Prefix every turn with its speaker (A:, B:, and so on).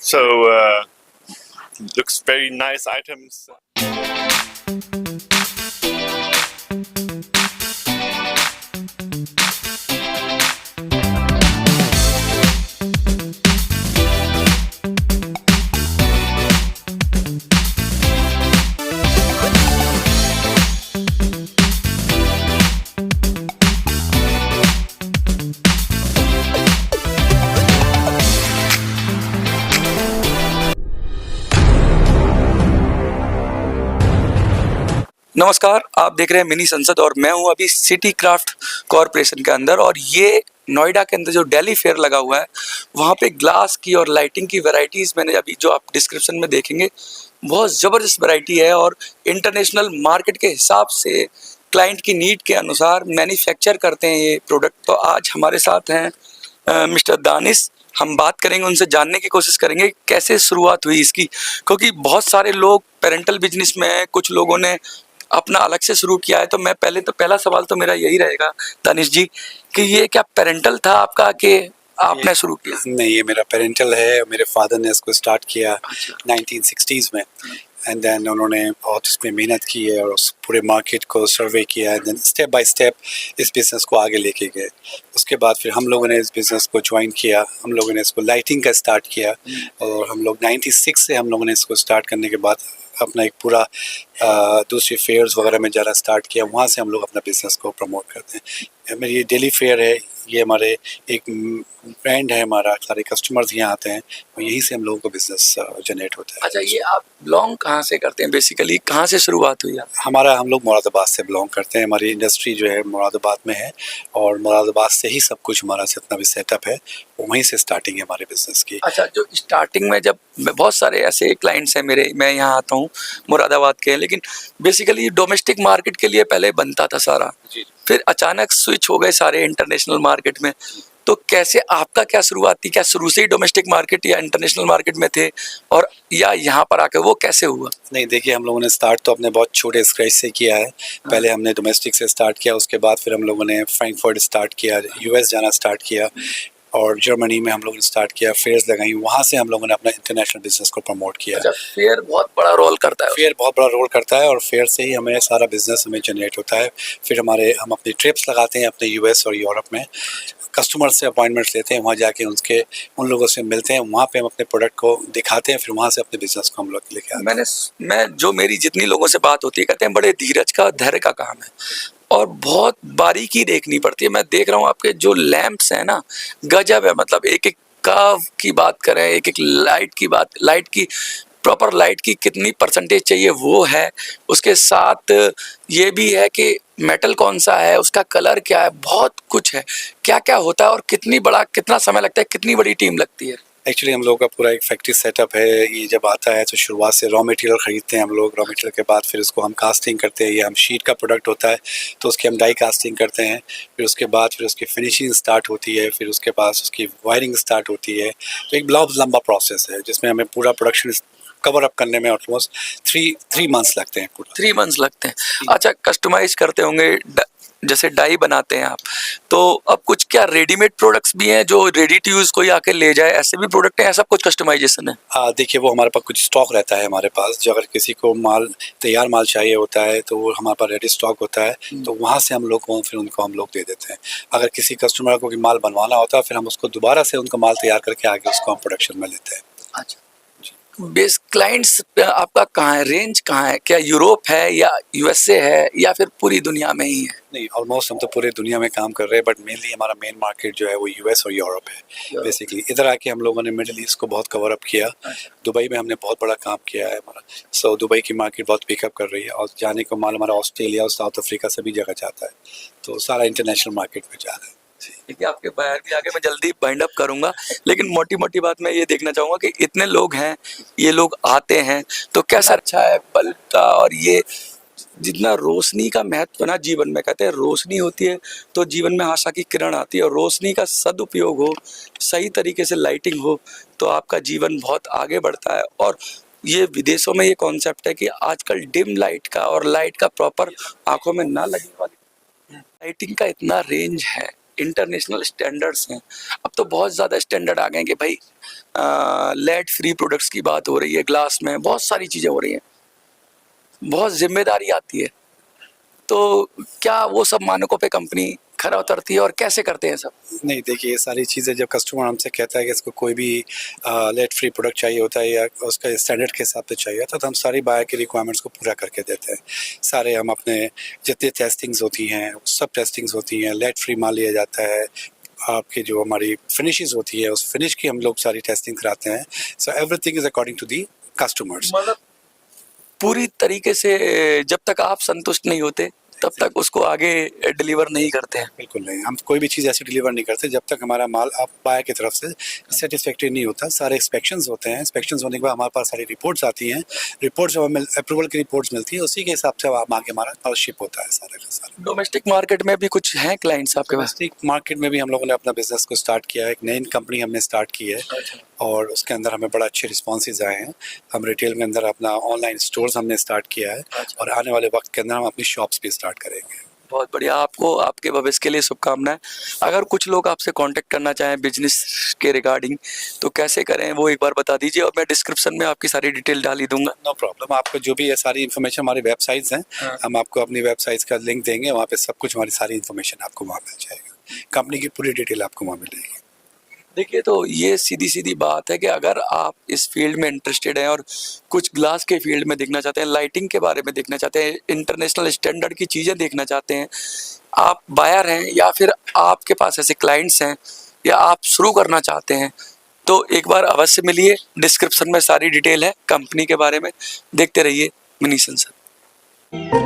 A: So looks very nice items.
B: नमस्कार, आप देख रहे हैं मिनी संसद और मैं हूं अभी सिटी क्राफ्ट कॉरपोरेशन के अंदर। और ये नोएडा के अंदर जो दिल्ली फेयर लगा हुआ है, वहाँ पे ग्लास की और लाइटिंग की वैरायटीज़ मैंने अभी जो आप डिस्क्रिप्शन में देखेंगे, बहुत ज़बरदस्त वैरायटी है। और इंटरनेशनल मार्केट के हिसाब से क्लाइंट की नीड के अनुसार मैन्युफैक्चर करते हैं ये प्रोडक्ट। तो आज हमारे साथ हैं मिस्टर दानिश। हम बात करेंगे, उनसे जानने की कोशिश करेंगे कैसे शुरुआत हुई इसकी, क्योंकि बहुत सारे लोग पेरेंटल बिजनेस में हैं, कुछ लोगों ने अपना अलग से शुरू किया है। तो मैं पहला सवाल तो मेरा यही रहेगा दानिश जी, कि ये क्या पेरेंटल था आपका कि आपने शुरू किया?
C: नहीं, ये मेरा पेरेंटल है। मेरे फादर ने इसको स्टार्ट किया 1960s में, एंड देन उन्होंने बहुत इसमें मेहनत की है और उस पूरे मार्केट को सर्वे किया, and then step by step इस बिज़नेस को आगे लेके गए। उसके बाद फिर हम लोगों ने इस बिज़नेस को ज्वाइन किया। हम लोगों ने इसको लाइटिंग का स्टार्ट किया और हम लोग 96 से हम लोगों ने इसको स्टार्ट करने के बाद अपना एक पूरा दूसरी फेयर्स वगैरह में जाना स्टार्ट किया। वहाँ से हम लोग अपना बिज़नेस को प्रमोट करते हैं। मेरी ये दिल्ली फेयर है, ये हमारे एक ब्रांड है हमारा, सारे कस्टमर्स यहाँ आते हैं और यहीं से हम लोगों को बिजनेस जनरेट होता है।
B: अच्छा, ये आप बिलोंग कहाँ से करते हैं? बेसिकली कहाँ से शुरुआत हुई आप?
C: हम लोग मुरादाबाद से बिलोंग करते हैं। हमारी इंडस्ट्री जो है मुरादाबाद में है और मुरादाबाद से ही सब कुछ हमारा जितना भी सेटअप है वहीं से स्टार्टिंग है हमारे बिजनेस की।
B: अच्छा, जो स्टार्टिंग में जब बहुत सारे ऐसे क्लाइंट्स हैं मेरे, मैं यहाँ आता हूँ मुरादाबाद के, लेकिन बेसिकली डोमेस्टिक मार्केट के लिए पहले बनता था सारा, फिर अचानक स्विच हो गए सारे इंटरनेशनल मार्केट में। तो कैसे आपका क्या शुरुआत थी? क्या शुरू से ही डोमेस्टिक मार्केट या इंटरनेशनल मार्केट में थे, और या यहाँ पर आकर वो कैसे हुआ?
C: नहीं, देखिए, हम लोगों ने स्टार्ट तो अपने बहुत छोटे स्क्रैच से किया है। पहले हमने डोमेस्टिक से स्टार्ट किया, उसके बाद फिर हम लोगों ने फ्रैंकफर्ट स्टार्ट किया, यूएस जाना स्टार्ट किया और जर्मनी में हम लोगों ने स्टार्ट किया, फेयर्स लगाई। वहाँ से हम लोगों ने अपना इंटरनेशनल बिजनेस को प्रमोट किया।
B: अच्छा, फेयर बहुत बड़ा रोल करता है?
C: फेयर बहुत बड़ा रोल करता है और फेयर से ही हमें सारा बिजनेस हमें जनरेट होता है। फिर हम अपनी ट्रिप्स लगाते हैं अपने यूएस और यूरोप में, कस्टमर से अपॉइंटमेंट्स लेते हैं, वहाँ जाके उन लोगों से मिलते हैं, वहाँ पे हम अपने प्रोडक्ट को दिखाते हैं, फिर वहाँ से अपने बिजनेस को हम लोग लेके आते हैं।
B: मेरी जितनी लोगों से बात होती है, कहते हैं बड़े धीरज का, धैर्य का काम है और बहुत बारीकी देखनी पड़ती है। मैं देख रहा हूँ आपके जो लैंप्स हैं ना, गजब है। मतलब एक एक कर्व की बात करें, एक एक लाइट की प्रॉपर लाइट की कितनी परसेंटेज चाहिए वो है। उसके साथ ये भी है कि मेटल कौन सा है, उसका कलर क्या है, बहुत कुछ है। क्या क्या होता है और कितना समय लगता है, कितनी बड़ी टीम लगती है?
C: एक्चुअली हम लोगों का पूरा एक फैक्ट्री सेटअप है। ये जब आता है तो शुरुआत से रॉ मटेरियल खरीदते हैं हम लोग। रॉ मटेरियल के बाद फिर उसको हम कास्टिंग करते हैं। ये हम शीट का प्रोडक्ट होता है तो उसकी हम डाई कास्टिंग करते हैं। फिर उसके बाद फिर उसकी फिनिशिंग स्टार्ट होती है, फिर उसके बाद उसकी वायरिंग स्टार्ट होती है। तो एक बहुत लंबा प्रोसेस है जिसमें हमें पूरा प्रोडक्शन कवर अप करने में ऑलमोस्ट 3 मंथ्स लगते हैं। पूरा
B: 3 मंथ्स लगते हैं। अच्छा, कस्टमाइज करते होंगे, जैसे डाई बनाते हैं आप, तो अब कुछ क्या रेडीमेड प्रोडक्ट्स भी हैं जो रेडी टू यूज कोई आके ले जाए, ऐसे भी प्रोडक्ट हैं? ऐसा कुछ कस्टमाइजेशन है?
C: देखिए, वो हमारे पास कुछ स्टॉक रहता है हमारे पास। जो अगर किसी को तैयार माल चाहिए होता है तो वो हमारे पास रेडी स्टॉक होता है, तो वहाँ से हम लोग फिर उनको हम लोग दे देते हैं। अगर किसी कस्टमर को माल बनवाना होता है फिर हम उसको दोबारा से उनका माल तैयार करके आगे उसको हम प्रोडक्शन में लेते हैं।
B: अच्छा, बेस क्लाइंट्स आपका कहाँ है, रेंज कहाँ है? क्या यूरोप है या यूएसए है या फिर पूरी दुनिया में ही है?
C: नहीं, ऑलमोस्ट हम तो पूरे दुनिया में काम कर रहे हैं, बट मेनली हमारा मेन मार्केट जो है वो यूएस और यूरोप है। बेसिकली इधर आके हम लोगों ने मिडिल ईस्ट को बहुत कवर अप किया। दुबई में हमने बहुत बड़ा काम किया है हमारा। दुबई की मार्केट बहुत पिकअप कर रही है और जाने को माल हमारा ऑस्ट्रेलिया और साउथ अफ्रीका सभी जगह जाता है, तो सारा इंटरनेशनल मार्केट में जा रहा है।
B: देखिए, आपके बाहर भी आगे मैं जल्दी बाइंड अप करूंगा, लेकिन मोटी मोटी बात मैं ये देखना चाहूंगा कि इतने लोग हैं, ये लोग आते हैं तो कैसा अच्छा है बल्ब का। और ये जितना रोशनी का महत्व ना जीवन में, कहते हैं रोशनी होती है तो जीवन में आशा की किरण आती है, और रोशनी का सदुपयोग हो, सही तरीके से लाइटिंग हो तो आपका जीवन बहुत आगे बढ़ता है। और ये विदेशों में ये कॉन्सेप्ट है कि आजकल डिम लाइट का और लाइट का प्रॉपर आंखों में ना लगने वाली लाइटिंग का इतना रेंज है इंटरनेशनल स्टैंडर्ड्स हैं, अब तो बहुत ज़्यादा स्टैंडर्ड आ गए हैं कि भाई लेड फ्री प्रोडक्ट्स की बात हो रही है, ग्लास में बहुत सारी चीज़ें हो रही हैं, बहुत जिम्मेदारी आती है। तो क्या वो सब मानकों पे कंपनी खरा उतरती है और कैसे करते हैं सब?
C: नहीं, देखिए ये सारी चीज़ें जब कस्टमर हमसे कहता है कि इसको कोई भी लेड फ्री प्रोडक्ट चाहिए होता है या उसका स्टैंडर्ड के हिसाब से चाहिए होता है, तो हम सारी बायर की रिक्वायरमेंट्स को पूरा करके देते हैं। सारे हम अपने जितनी टेस्टिंग्स होती हैं सब टेस्टिंग्स होती हैं, लेड फ्री माल लिया जाता है। आपकी जो हमारी फिनिशेस होती है उस फिनिश की हम लोग सारी टेस्टिंग कराते हैं। So everything is according to the customers.
B: मतलब पूरी तरीके से जब तक आप संतुष्ट नहीं होते तब तक उसको आगे डिलीवर नहीं करते हैं।
C: बिल्कुल नहीं, हम कोई भी चीज़ ऐसी डिलीवर नहीं करते जब तक हमारा माल आप बायर की तरफ से सेटिस्फैक्ट्री नहीं होता। सारे इंस्पेक्शंस होते हैं, इंस्पेक्शंस होने के बाद हमारे पास सारी रिपोर्ट्स आती हैं, रिपोर्ट्स जब हमें अप्रूवल की रिपोर्ट्स मिलती है उसी के हिसाब से अब आगे हमारा माल शिप होता है सारा का सारा।
B: डोमेस्टिक मार्केट में भी कुछ हैं क्लाइंट्स आपके पास?
C: डोमेस्टिक मार्केट में भी हम लोगों ने अपना बिजनेस को स्टार्ट किया है, एक नई कंपनी हमने स्टार्ट की है और उसके अंदर हमें बड़ा अच्छे रिस्पॉन्सेज आए हैं। हम रिटेल में अंदर अपना ऑनलाइन स्टोर्स हमने स्टार्ट किया है और आने वाले वक्त के अंदर हम अपनी शॉप्स भी स्टार्ट करेंगे।
B: बहुत बढ़िया, आपको आपके भविष्य के लिए शुभकामनाएं। अगर कुछ लोग आपसे कांटेक्ट करना चाहें बिजनेस के रिगार्डिंग तो कैसे करें वो एक बार बता दीजिए और मैं डिस्क्रिप्शन में आपकी सारी डिटेल डाल ही दूंगा।
C: नो प्रॉब्लम, आपको जो भी है सारी इन्फॉर्मेशन हमारी वेबसाइट्स हैं, हम आपको अपनी वेबसाइट्स का लिंक देंगे, वहाँ पे सब कुछ हमारी सारी इन्फॉर्मेशन आपको वहाँ मिल जाएगा, कंपनी की पूरी डिटेल आपको वहाँ मिलेगी।
B: देखिए, तो ये सीधी सीधी बात है कि अगर आप इस फील्ड में इंटरेस्टेड हैं और कुछ ग्लास के फील्ड में देखना चाहते हैं, लाइटिंग के बारे में देखना चाहते हैं, इंटरनेशनल स्टैंडर्ड की चीज़ें देखना चाहते हैं, आप बायर हैं या फिर आपके पास ऐसे क्लाइंट्स हैं या आप शुरू करना चाहते हैं, तो एक बार अवश्य मिलिए। डिस्क्रिप्शन में सारी डिटेल है कंपनी के बारे में। देखते रहिए मिनी संसद।